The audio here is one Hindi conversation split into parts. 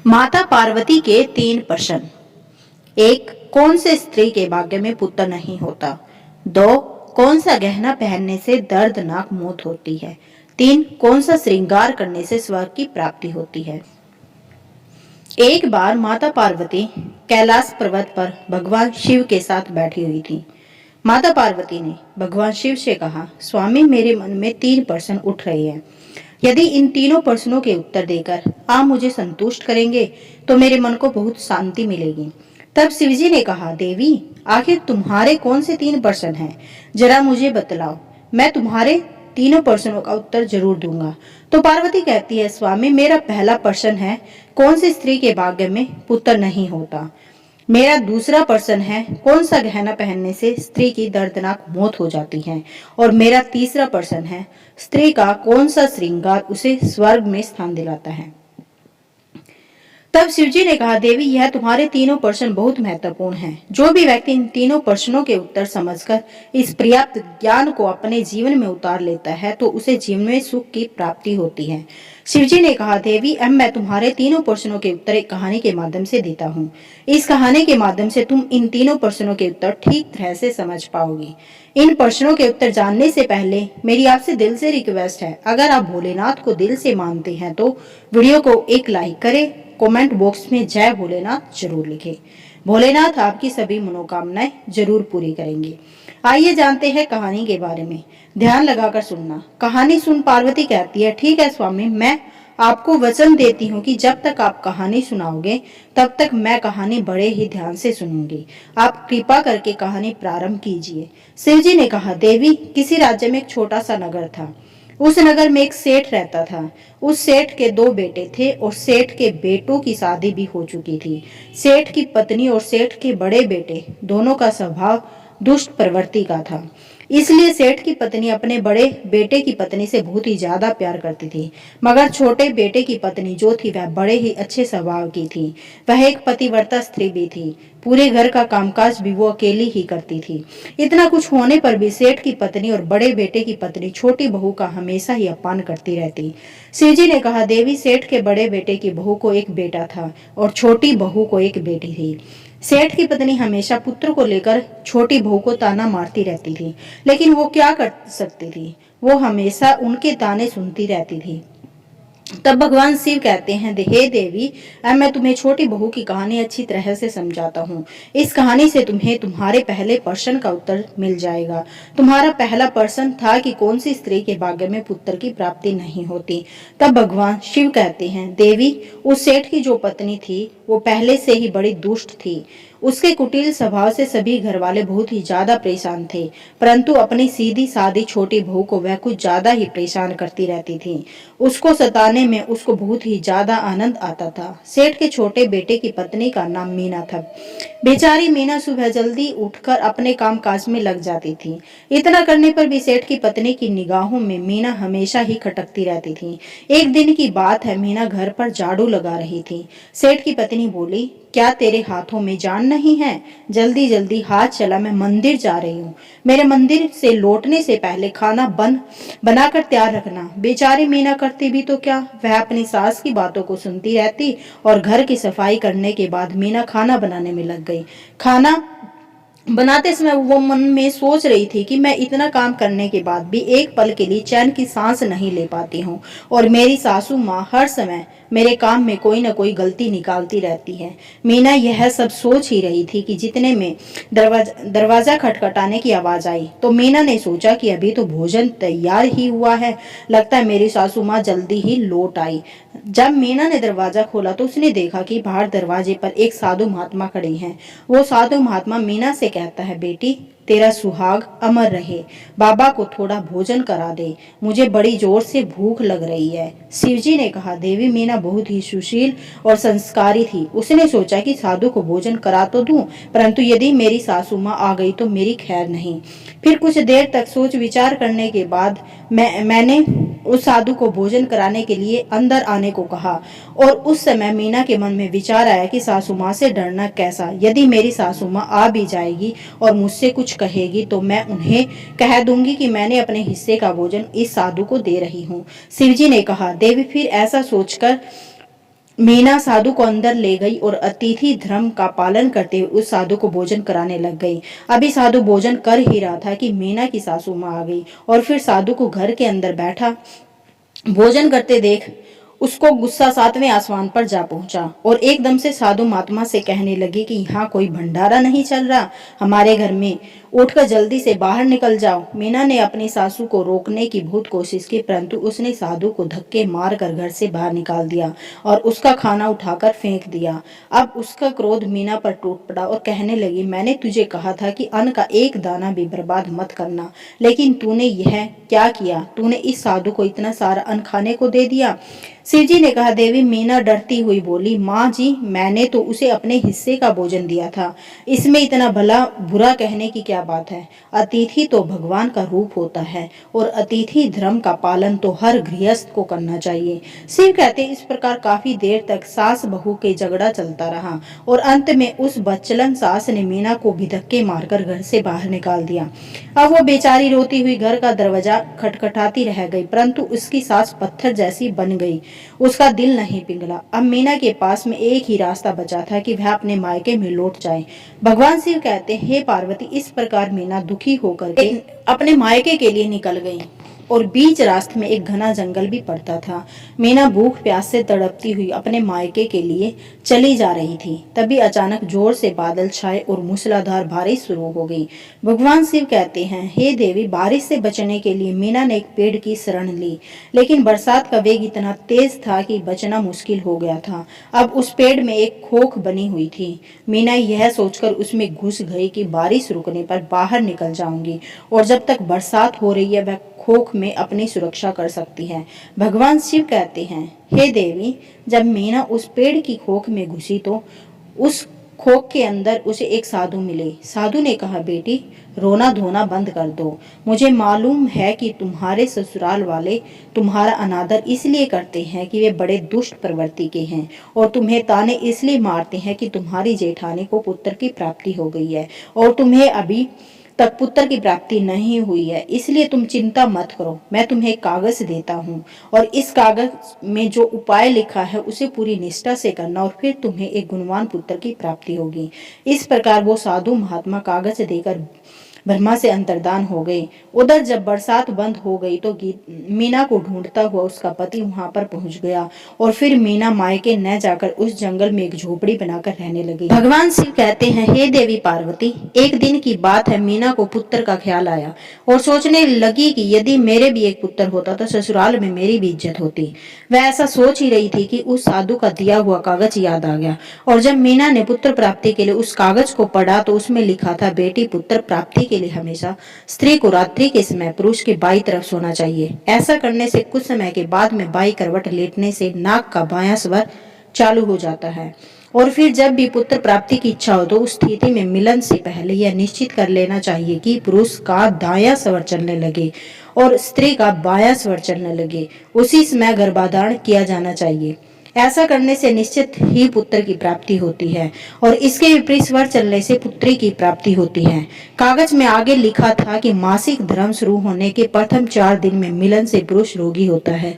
माता पार्वती के 3 प्रश्न। 1. कौन से स्त्री के भाग्य में पुत्र नहीं होता? 2. कौन सा गहना पहनने से दर्दनाक मौत होती है? 3. कौन सा श्रृंगार करने से स्वर्ग की प्राप्ति होती है? एक बार माता पार्वती कैलाश पर्वत पर भगवान शिव के साथ बैठी हुई थी। माता पार्वती ने भगवान शिव से कहा, स्वामी, मेरे मन में 3 प्रश्न उठ रहे हैं। यदि इन तीनों प्रश्नों के उत्तर देकर आप मुझे संतुष्ट करेंगे तो मेरे मन को बहुत शांति मिलेगी। तब शिवजी ने कहा, देवी, आखिर तुम्हारे कौन से 3 प्रश्न हैं? जरा मुझे बतलाओ, मैं तुम्हारे तीनों प्रश्नों का उत्तर जरूर दूंगा। तो पार्वती कहती है, स्वामी, मेरा पहला प्रश्न है, कौन सी स्त्री के भाग्य में पुत्र नहीं होता? मेरा दूसरा प्रश्न है, कौन सा गहना पहनने से स्त्री की दर्दनाक मौत हो जाती है? और मेरा तीसरा प्रश्न है, स्त्री का कौन सा श्रृंगार उसे स्वर्ग में स्थान दिलाता है? तब शिवजी ने कहा, देवी, यह तुम्हारे तीनों प्रश्न बहुत महत्वपूर्ण हैं। जो भी व्यक्ति इन तीनों प्रश्नों के उत्तर समझकर इस पर्याप्त ज्ञान को अपने जीवन में उतार लेता है तो उसे जीवन में सुख की प्राप्ति होती है। शिवजी ने कहा, देवी, अब मैं तुम्हारे तीनों प्रश्नों के उत्तर एक कहानी के माध्यम से देता हूँ। इस कहानी के माध्यम से तुम इन तीनों प्रश्नों के उत्तर ठीक तरह से समझ पाओगी। इन प्रश्नों के उत्तर जानने से पहले मेरी आपसे दिल से रिक्वेस्ट है, अगर आप भोलेनाथ को दिल से मानते हैं तो वीडियो को एक लाइक करें, कमेंट बॉक्स में जय भोलेनाथ जरूर लिखें। भोलेनाथ आपकी सभी मनोकामनाएं जरूर पूरी करेंगे। आइए जानते हैं कहानी के बारे में। ध्यान लगाकर सुनना। कहानी सुन पार्वती कहती है, ठीक है स्वामी, मैं आपको वचन देती हूँ कि जब तक आप कहानी सुनाओगे तब तक मैं कहानी बड़े ही ध्यान से सुनूंगी। आप कृपा करके कहानी प्रारंभ कीजिए। शिवजी ने कहा, देवी, किसी राज्य में एक छोटा सा नगर था। उस नगर में एक सेठ रहता था। उस सेठ के 2 बेटे थे और सेठ के बेटों की शादी भी हो चुकी थी। सेठ की पत्नी और सेठ के बड़े बेटे दोनों का स्वभाव दुष्ट प्रवृत्ति का था। इसलिए सेठ की पत्नी अपने बड़े बेटे की पत्नी से बहुत ही ज्यादा प्यार करती थी, मगर छोटे बेटे की पत्नी जो थी वह बड़े ही अच्छे स्वभाव की थी। वह एक पतिव्रता स्त्री भी थी। पूरे घर का कामकाज भी वो अकेली ही करती थी। इतना कुछ होने पर भी सेठ की पत्नी और बड़े बेटे की पत्नी छोटी बहू का हमेशा ही अपमान करती रहती। शिवजी ने कहा, देवी, सेठ के बड़े बेटे की बहू को एक बेटा था और छोटी बहू को एक बेटी थी। सेठ की पत्नी हमेशा पुत्र को लेकर छोटी बहू को ताना मारती रहती थी, लेकिन वो क्या कर सकती थी? वो हमेशा उनके ताने सुनती रहती थी। तब भगवान शिव कहते हैं, हे देवी, अब मैं तुम्हें छोटी बहू की कहानी अच्छी तरह से समझाता हूँ। इस कहानी से तुम्हें तुम्हारे पहले प्रश्न का उत्तर मिल जाएगा। तुम्हारा पहला प्रश्न था कि कौन सी स्त्री के भाग्य में पुत्र की प्राप्ति नहीं होती। तब भगवान शिव कहते हैं, देवी, उस सेठ की जो पत्नी थी वो पहले से ही बड़ी दुष्ट थी। उसके कुटिल स्वभाव से सभी घर वाले बहुत ही ज्यादा परेशान थे, परंतु अपनी सीधी सादी छोटी बहू को वह कुछ ज्यादा ही परेशान करती रहती थी। उसको सताने में उसको बहुत ही ज्यादा आनंद आता था। सेठ के छोटे बेटे की पत्नी का नाम मीना था। बेचारी मीना सुबह जल्दी उठकर अपने काम काज में लग जाती थी। इतना करने पर भी सेठ की पत्नी की निगाहों में मीना हमेशा ही खटकती रहती थी। एक दिन की बात है, मीना घर पर झाड़ू लगा रही थी। सेठ की पत्नी बोली, क्या तेरे हाथों में जान नहीं है? जल्दी जल्दी हाथ चला, मैं मंदिर जा रही हूँ। मेरे मंदिर से लौटने से पहले खाना बनाकर तैयार रखना। बेचारी मीना करती भी तो क्या, वह अपनी सास की बातों को सुनती रहती और घर की सफाई करने के बाद मीना खाना बनाने में लग गई। खाना बनाते समय वो मन में सोच रही थी कि मैं इतना काम करने के बाद भी एक पल के लिए चैन की सांस नहीं ले पाती हूँ और मेरी सासू माँ हर समय मेरे काम में कोई न कोई गलती निकालती रहती है। मीना यह सब सोच ही रही थी कि जितने में दरवाजा खटखटाने की आवाज आई तो मीना ने सोचा कि अभी तो भोजन तैयार ही हुआ है, लगता है मेरी सासू माँ जल्दी ही लौट आई। जब मीना ने दरवाजा खोला तो उसने देखा कि बाहर दरवाजे पर एक साधु महात्मा खड़े हैं। वो साधु महात्मा मीना से कहता है, बेटी, तेरा सुहाग अमर रहे, बाबा को थोड़ा भोजन करा दे, मुझे बड़ी जोर से भूख लग रही है। शिवजी ने कहा, देवी, मीना बहुत ही सुशील और संस्कारी थी। उसने सोचा कि साधु को भोजन करा तो दूं, परंतु यदि मेरी सासू माँ आ गई तो मेरी खैर नहीं। फिर कुछ देर तक सोच विचार करने के बाद मैंने उस साधु को भोजन कराने के लिए अंदर आने को कहा और उस समय मीना के मन में विचार आया कि सासू माँ से डरना कैसा, यदि मेरी सासू माँ आ भी जाएगी और मुझसे कुछ कहेगी तो मैं उन्हें कह दूंगी कि मैंने अपने हिस्से का भोजन इस साधु को दे रही हूँ। शिवजी ने कहा, देवी, फिर ऐसा सोचकर मीना साधु को अंदर ले गई और अतिथि धर्म का पालन करते हुए उस साधु को भोजन कराने लग गई। अभी साधु भोजन कर ही रहा था कि मीना की सासू माँ आ गई और फिर साधु को घर के अंदर बैठा भोजन करते देख उसको गुस्सा सातवें आसमान पर जा पहुंचा और एकदम से साधु महात्मा से कहने लगी कि यहाँ कोई भंडारा नहीं चल रहा हमारे घर में, उठकर जल्दी से बाहर निकल जाओ। मीना ने अपनी सासू को रोकने की बहुत कोशिश की, परंतु उसने साधु को धक्के मार कर घर से बाहर निकाल दिया और उसका खाना उठाकर फेंक दिया। अब उसका क्रोध मीना पर टूट पड़ा और कहने लगी, मैंने तुझे कहा था कि अन्न का एक दाना भी बर्बाद मत करना, लेकिन तूने यह क्या किया? तूने इस साधु को इतना सारा अन्न खाने को दे दिया। शिव जी ने कहा, देवी मीना डरती हुई बोली, माँ जी मैंने तो उसे अपने हिस्से का भोजन दिया था, इसमें इतना भला बुरा कहने की क्या बात है? अतिथि तो भगवान का रूप होता है और अतिथि धर्म का पालन तो हर गृहस्थ को करना चाहिए। शिव कहते, इस प्रकार काफी देर तक सास बहू के झगड़ा चलता रहा और अंत में उस बच्चलन सास ने मीना को भी धक्के मारकर घर से बाहर निकाल दिया। अब वो बेचारी रोती हुई घर का दरवाजा खटखटाती रह गई, परंतु उसकी सास पत्थर जैसी बन गई, उसका दिल नहीं पिघला। अब मीना के पास में एक ही रास्ता बचा था कि वह अपने मायके में लौट जाए। भगवान शिव कहते, हे पार्वती, इस प्रकार मीना दुखी होकर के अपने मायके के लिए निकल गई और बीच रास्ते में एक घना जंगल भी पड़ता था। मीना भूख प्यास से तड़पती हुई अपने मायके के लिए चली जा रही थी। तभी अचानक जोर से बादल छाए और मूसलाधार बारिश शुरू हो गई। भगवान शिव कहते हैं, हे देवी, बारिश से बचने के लिए मीना ने एक पेड़ की शरण ली, लेकिन बरसात का वेग इतना तेज था कि बचना मुश्किल हो गया था। अब उस पेड़ में एक खोख बनी हुई थी। मीना यह सोचकर उसमें घुस गई कि बारिश रुकने पर बाहर निकल जाऊंगी और जब तक बरसात हो रही है वह खोख में अपनी सुरक्षा कर सकती है। भगवान शिव कहते हैं, हे देवी, जब मीना उस पेड़ की खोख में घुसी तो उस खोख के अंदर उसे एक साधु मिले। साधु ने कहा, बेटी रोना धोना बंद कर दो। मुझे मालूम है कि तुम्हारे ससुराल वाले तुम्हारा अनादर इसलिए करते हैं कि वे बड़े दुष्ट प्रवृत्ति के हैं और तुम्हें ताने इसलिए मारते हैं कि तुम्हारी जेठानी को पुत्र की प्राप्ति हो गई है और तुम्हें अभी तक पुत्र की प्राप्ति नहीं हुई है, इसलिए तुम चिंता मत करो। मैं तुम्हें कागज देता हूँ और इस कागज में जो उपाय लिखा है उसे पूरी निष्ठा से करना और फिर तुम्हें एक गुणवान पुत्र की प्राप्ति होगी। इस प्रकार वो साधु महात्मा कागज देकर ब्रह्मा से अंतर्धान हो गए। उधर जब बरसात बंद हो गई तो मीना को ढूंढता हुआ उसका पति वहां पर पहुंच गया और फिर मीना मायके न जाकर उस जंगल में एक झोपड़ी बनाकर रहने लगी। भगवान शिव कहते हैं, हे देवी पार्वती, एक दिन की बात है, मीना को पुत्र का ख्याल आया और सोचने लगी कि यदि मेरे भी एक पुत्र होता तो ससुराल में मेरी भी इज्जत होती। वह ऐसा सोच ही रही थी कि उस साधु का दिया हुआ कागज याद आ गया और जब मीना ने पुत्र प्राप्ति के लिए उस कागज को पढ़ा तो उसमें लिखा था, बेटी पुत्र प्राप्ति के लिए हमेशा स्त्री को रात्रि के समय पुरुष के बाईं तरफ सोना चाहिए। ऐसा करने से कुछ समय के बाद में बाईं करवट लेटने से नाक का बायां स्वर चालू हो जाता है और फिर जब भी पुत्र प्राप्ति की इच्छा हो तो उस स्थिति में मिलन से पहले यह निश्चित कर लेना चाहिए कि पुरुष का दायां स्वर चलने लगे और स्त्री का बायां स्वर चलने लगे, उसी समय गर्भाधारण किया जाना चाहिए। ऐसा करने से निश्चित ही पुत्र की प्राप्ति होती है और इसके विपरीत स्वर चलने से पुत्री की प्राप्ति होती है। कागज में आगे लिखा था कि मासिक धर्म शुरू होने के प्रथम 4 दिन में मिलन से पुरुष रोगी होता है,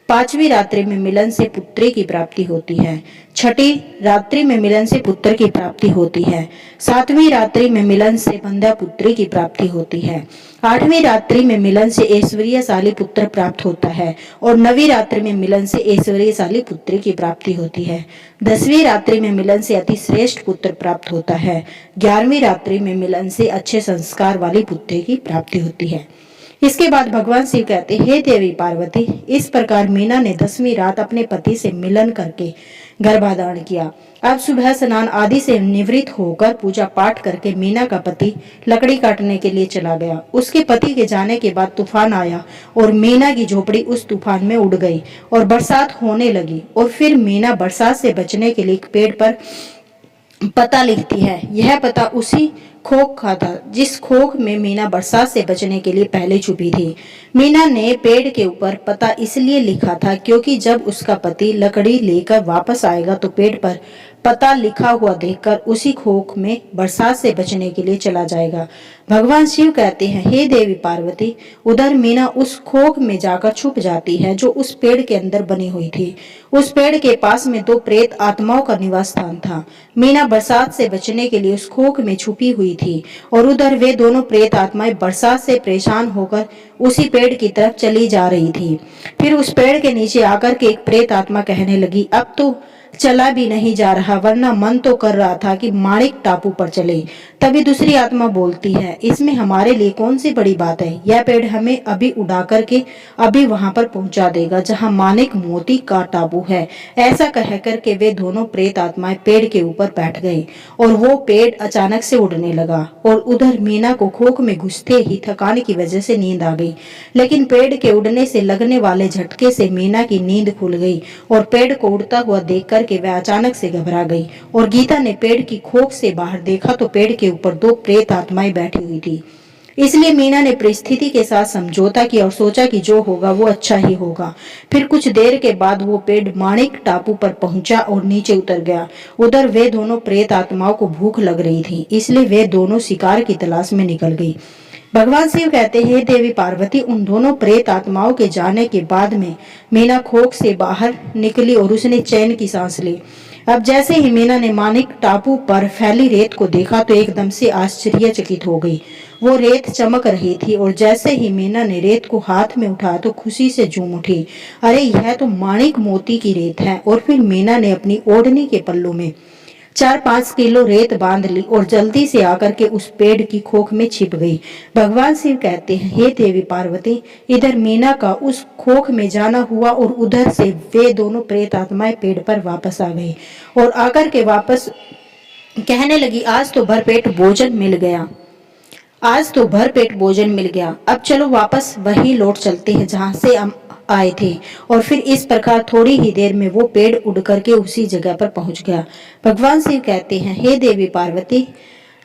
5वीं रात्रि में मिलन से पुत्री की प्राप्ति होती है, 6ठी रात्रि में मिलन से पुत्र की प्राप्ति होती है, 7वीं रात्रि में मिलन से बंध्या पुत्री की प्राप्ति होती है, 8वीं रात्रि में मिलन से ऐश्वर्यशाली पुत्र प्राप्त होता है और 9वीं रात्रि में मिलन से ऐश्वर्यशाली पुत्री की प्राप्ति होती है, 10वीं रात्रि में मिलन से अति श्रेष्ठ पुत्र प्राप्त होता है, 11वीं रात्रि में मिलन से अच्छे संस्कार वाली पुत्री की प्राप्ति होती है। इसके बाद भगवान शिव कहते, हे देवी पार्वती, इस प्रकार मीना ने 10वीं रात अपने पति से मिलन करके गर्भाधारण किया। अब सुबह स्नान आदि से निवृत्त होकर पूजा पाठ करके मीना का पति लकड़ी काटने के लिए चला गया। उसके पति के जाने के बाद तूफान आया और मीना की झोपड़ी उस तूफान में उड़ गई और बरसात होने लगी और फिर मीना बरसात से बचने के लिए एक पेड़ पर पता लिखती है। यह पता उसी खोख का था जिस खोख में मीना बरसात से बचने के लिए पहले छुपी थी। मीना ने पेड़ के ऊपर पता इसलिए लिखा था क्योंकि जब उसका पति लकड़ी लेकर वापस आएगा तो पेड़ पर पता लिखा हुआ देखकर उसी खोख में बरसात से बचने के लिए चला जाएगा। भगवान शिव कहते हैं, हे देवी पार्वती। उधर मीना उस खोख में जाकर छुप जाती है जो उस पेड़ के अंदर बनी हुई थी। उस पेड़ के पास में 2 प्रेत आत्माओं का निवास स्थान था। मीना बरसात से बचने के लिए उस खोख में छुपी हुई थी और उधर वे दोनों प्रेत आत्माएं बरसात से परेशान होकर उसी पेड़ की तरफ चली जा रही थी। फिर उस पेड़ के नीचे आकर के एक प्रेत आत्मा कहने लगी, अब तो चला भी नहीं जा रहा, वरना मन तो कर रहा था कि माणिक टापू पर चले। तभी दूसरी आत्मा बोलती है, इसमें हमारे लिए कौन सी बड़ी बात है, यह पेड़ हमें अभी उड़ा करके अभी वहां पर पहुंचा देगा जहां माणिक मोती का टापू है। ऐसा कह करके वे दोनों प्रेत आत्माएं पेड़ के ऊपर बैठ गए और वो पेड़ अचानक से उड़ने लगा और उधर मीना को खोख में घुसते ही थकान की वजह से नींद आ गई। लेकिन पेड़ के उड़ने से लगने वाले झटके से मीना की नींद खुल गई और पेड़ को उड़ता हुआ देख करके वह अचानक से घबरा गई और गीता ने पेड़ की खोख से बाहर देखा तो पेड़ के ऊपर 2 प्रेत आत्माएं बैठी हुई थी। इसलिए मीना ने परिस्थिति के साथ समझौता किया और सोचा कि जो होगा वो अच्छा ही होगा। फिर कुछ देर के बाद वो पेड़ माणिक टापू पर पहुंचा और नीचे उतर गया। उधर वे दोनों प्रेत आत्माओं को भूख लग रही थी, इसलिए वे दोनों शिकार की तलाश में निकल गई। भगवान शिव कहते हैं, देवी पार्वती, उन दोनों प्रेत आत्माओं के जाने के बाद में मीना खोख से बाहर निकली और उसने चैन की सांस ली। अब जैसे ही मीना ने माणिक टापू पर फैली रेत को देखा तो एकदम से आश्चर्यचकित हो गई। वो रेत चमक रही थी और जैसे ही मीना ने रेत को हाथ में उठाया तो खुशी से झूम उठी, अरे यह तो माणिक मोती की रेत है। और फिर मीना ने अपनी ओढ़नी के पल्लू में 4-5 किलो रेत बांध ली और जल्दी से आकर के उस पेड़ की खोख में छिप गई। भगवान शिव कहते हैं, हे देवी पार्वती, इधर मीना का उस खोख में जाना हुआ और उधर से वे दोनों प्रेत आत्माएं पेड़ पर वापस आ गई और आकर के वापस कहने लगी, आज तो भरपेट भोजन मिल गया, आज तो भरपेट भोजन मिल गया। अब चलो वापस वही लौट चलते हैं जहां से हम आए थे। और फिर इस प्रकार थोड़ी ही देर में वो पेड़ उड़ करके उसी जगह पर पहुंच गया। भगवान शिव कहते हैं, हे देवी पार्वती,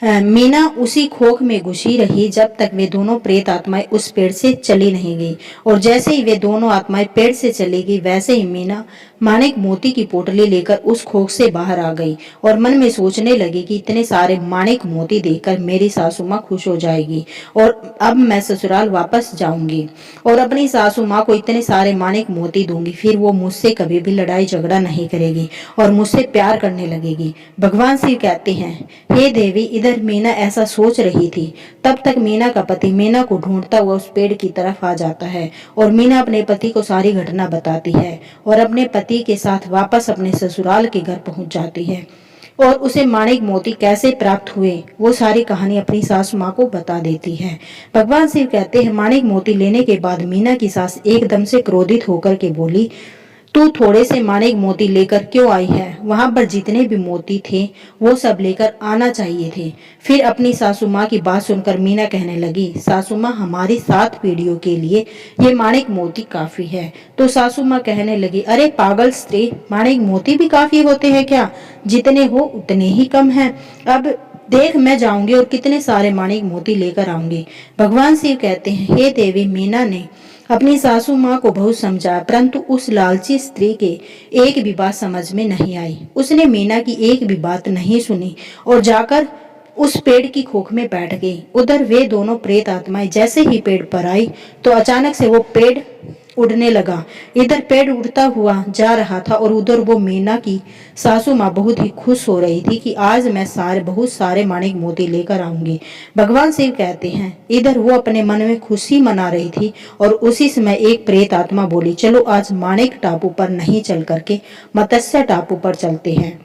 मीना उसी खोख में घुसी रही जब तक वे दोनों प्रेत आत्माएं उस पेड़ से चली नहीं गई। और जैसे ही वे दोनों आत्माएं पेड़ से चली गई वैसे ही मीना माणिक मोती की पोटली लेकर उस खोख से बाहर आ गई और मन में सोचने लगी कि इतने सारे माणिक मोती देखकर मेरी सासू माँ खुश हो जाएगी और अब मैं ससुराल वापस जाऊंगी और अपनी सासू माँ को इतने सारे माणिक मोती दूंगी। फिर वो मुझसे कभी भी लड़ाई झगड़ा नहीं करेगी और मुझसे प्यार करने लगेगी। भगवान शिव कहते हैं, हे देवी, इधर मीना ऐसा सोच रही थी तब तक मीना का पति मीना को ढूंढता हुआ उस पेड़ की तरफ आ जाता है और मीना अपने पति को सारी घटना बताती है और अपने पति के साथ वापस अपने ससुराल के घर पहुंच जाती है और उसे माणिक मोती कैसे प्राप्त हुए वो सारी कहानी अपनी सासू माँ को बता देती है। भगवान शिव कहते हैं, माणिक मोती लेने के बाद मीना की सास एकदम से क्रोधित होकर के बोली, तू थोड़े से माणिक मोती लेकर क्यों आई है? वहां पर जितने भी मोती थे वो सब लेकर आना चाहिए थे। फिर अपनी सासू माँ की बात सुनकर मीना कहने लगी, सासू माँ, हमारी 7 पीढ़ियों के लिए ये माणिक मोती काफी है। तो सासू माँ कहने लगी, अरे पागल स्त्री, माणिक मोती भी काफी होते हैं क्या? जितने हो उतने ही कम हैं। अब देख, मैं जाऊंगी और कितने सारे माणिक मोती लेकर आऊंगी। भगवान शिव कहते हैं, हे देवी, मीना ने अपनी सासू माँ को बहुत समझाया परंतु उस लालची स्त्री के एक भी बात समझ में नहीं आई। उसने मीना की एक भी बात नहीं सुनी और जाकर उस पेड़ की खोख में बैठ गई। उधर वे दोनों प्रेत आत्माएं जैसे ही पेड़ पर आई तो अचानक से वो पेड़ उड़ने लगा। इधर पेड़ उड़ता हुआ जा रहा था और उधर वो मीना की सासू माँ बहुत ही खुश हो रही थी कि आज मैं बहुत सारे माणिक मोती लेकर आऊंगी। भगवान शिव कहते हैं, इधर वो अपने मन में खुशी मना रही थी और उसी समय एक प्रेत आत्मा बोली, चलो आज माणिक टापू पर नहीं चल करके मत्स्य टापू पर चलते हैं,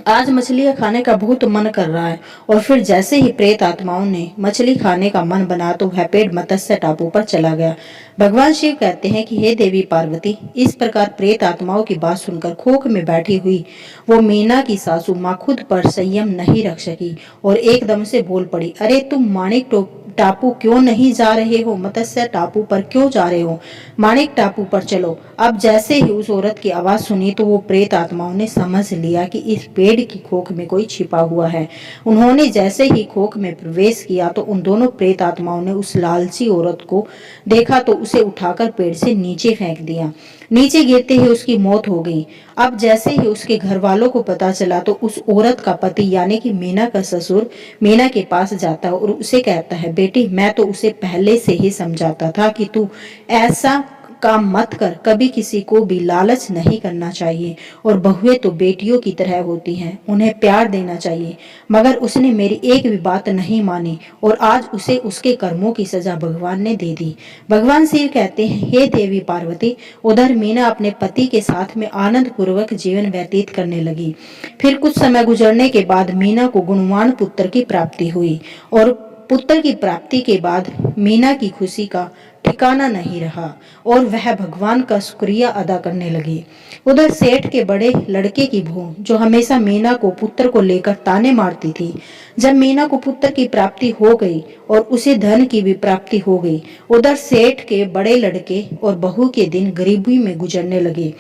आज मछलियां खाने का बहुत मन कर रहा है। और फिर जैसे ही प्रेत आत्माओं ने मछली खाने का मन बना तो वह पेड़ मत्स्य टापू पर चला गया। भगवान शिव कहते हैं कि हे देवी पार्वती, इस प्रकार प्रेत आत्माओं की बात सुनकर खोख में बैठी हुई वो मीना की सासू माँ खुद पर संयम नहीं रख सकी और एकदम से बोल पड़ी, अरे तुम माणिक टापू क्यों नहीं जा रहे हो? मत्स्य टापू पर क्यों जा रहे हो? माणिक टापू पर चलो। अब जैसे ही उस औरत की आवाज सुनी तो वो प्रेत आत्माओं ने समझ लिया कि इस पेड़ की खोख में कोई छिपा हुआ है। उन्होंने जैसे ही खोख में प्रवेश किया तो उन दोनों प्रेत आत्माओं ने उस लालची औरत को देखा तो उसे उठाकर पेड़ से नीचे फेंक दिया। नीचे गिरते ही उसकी मौत हो गई। अब जैसे ही उसके घर वालों को पता चला तो उस औरत का पति यानी कि मीना का ससुर मीना के पास जाता है और उसे कहता है, बेटी मैं तो उसे पहले से ही समझाता था कि तू ऐसा काम मत कर, कभी किसी को भी लालच नहीं करना चाहिए और बहुएं तो बेटियों की तरह होती हैं, उन्हें प्यार देना चाहिए। मगर उसने मेरी एक भी बात नहीं मानी और आज उसे उसके कर्मों की सजा भगवान ने दे दी। भगवान शिव कहते हैं, हे देवी पार्वती, उधर मीना अपने पति के साथ में आनंद पूर्वक जीवन व्यतीत करने लगी। फिर कुछ समय गुजरने के बाद मीना को गुणवान पुत्र की प्राप्ति हुई और पुत्र की प्राप्ति के बाद मीना की खुशी का ठिकाना नहीं रहा और वह भगवान का शुक्रिया अदा करने लगी। उधर सेठ के बड़े लड़के की बहू, जो हमेशा मीना को पुत्र को लेकर ताने मारती थी, जब मीना को पुत्र की प्राप्ति हो गई और उसे धन की भी प्राप्ति हो गई, उधर सेठ के बड़े लड़के और बहू के दिन गरीबी में गुजरने लगे।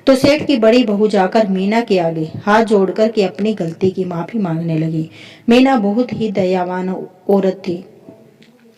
तो सेठ की बड़ी बहू जाकर मीना के आगे हाथ जोड़कर के अपनी गलती की माफी मांगने लगी। मीना बहुत ही दयावान औरत थी,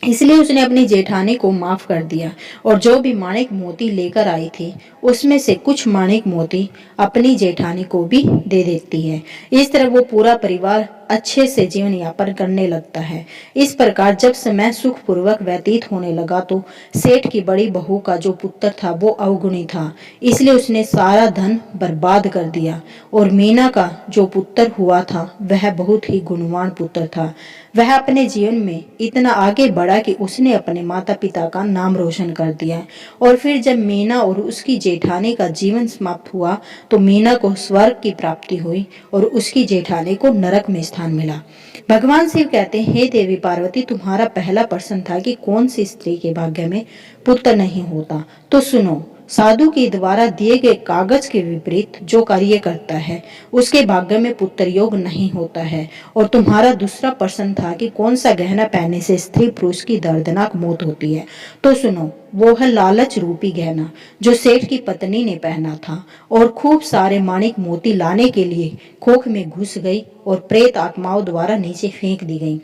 इसलिए उसने अपनी जेठानी को माफ कर दिया और जो भी माणिक मोती लेकर आई थी उसमें से कुछ माणिक मोती अपनी जेठानी को भी दे देती है। इस तरह वो पूरा परिवार अच्छे से जीवन यापन करने लगता है। इस प्रकार जब समय सुख पूर्वक व्यतीत होने लगा तो सेठ की बड़ी बहू का जो पुत्र था वो अवगुणी था, इसलिए उसने सारा धन बर्बाद कर दिया और मीना का जो पुत्र हुआ था वह बहुत ही गुणवान पुत्र था। वह अपने जीवन में इतना आगे बढ़ा कि उसने अपने माता पिता का नाम रोशन कर दिया और फिर जब मीना और उसकी जेठानी का जीवन समाप्त हुआ तो मीना को स्वर्ग की प्राप्ति हुई और उसकी जेठानी को नरक में स्थान मिला। भगवान शिव कहते हैं, हे देवी पार्वती, तुम्हारा पहला प्रश्न था कि कौन सी स्त्री के भाग्य में पुत्र नहीं होता। तो सुनो, साधु के द्वारा दिए गए कागज के विपरीत जो कार्य करता है उसके भाग्य में पुत्र योग नहीं होता है। और तुम्हारा दूसरा प्रश्न था कि कौन सा गहना पहनने से स्त्री पुरुष की दर्दनाक मौत होती है। तो सुनो, वो है लालच रूपी गहना जो सेठ की पत्नी ने पहना था और खूब सारे माणिक मोती लाने के लिए खोख में घुस गई और प्रेत आत्माओं द्वारा नीचे फेंक दी गई।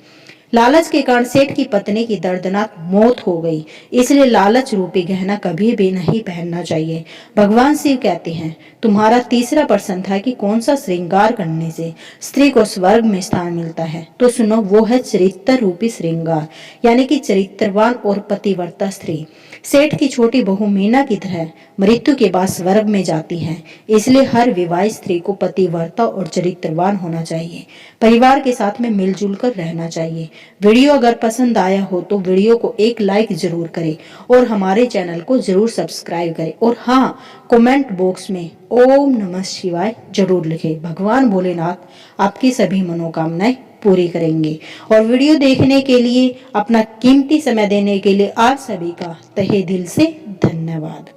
लालच के कारण सेठ की पत्नी की दर्दनाक मौत हो गई, इसलिए लालच रूपी गहना कभी भी नहीं पहनना चाहिए। भगवान शिव कहते हैं, तुम्हारा तीसरा प्रश्न था कि कौन सा श्रृंगार करने से स्त्री को स्वर्ग में स्थान मिलता है। तो सुनो, वो है चरित्र रूपी श्रृंगार, यानी कि चरित्रवान और पतिव्रता स्त्री। सेठ की छोटी बहू मीना की तरह मृत्यु के बाद स्वर्ग में जाती है, इसलिए हर विवाहित स्त्री को पतिव्रता और चरित्रवान होना चाहिए। परिवार के साथ में मिलजुल कर रहना चाहिए। वीडियो अगर पसंद आया हो तो वीडियो को एक लाइक जरूर करें और हमारे चैनल को जरूर सब्सक्राइब करें और हाँ, कमेंट बॉक्स में ओम नमः शिवाय जरूर लिखें। भगवान भोलेनाथ आपकी सभी मनोकामनाएं पूरी करेंगे। और वीडियो देखने के लिए, अपना कीमती समय देने के लिए आप सभी का तहे दिल से धन्यवाद।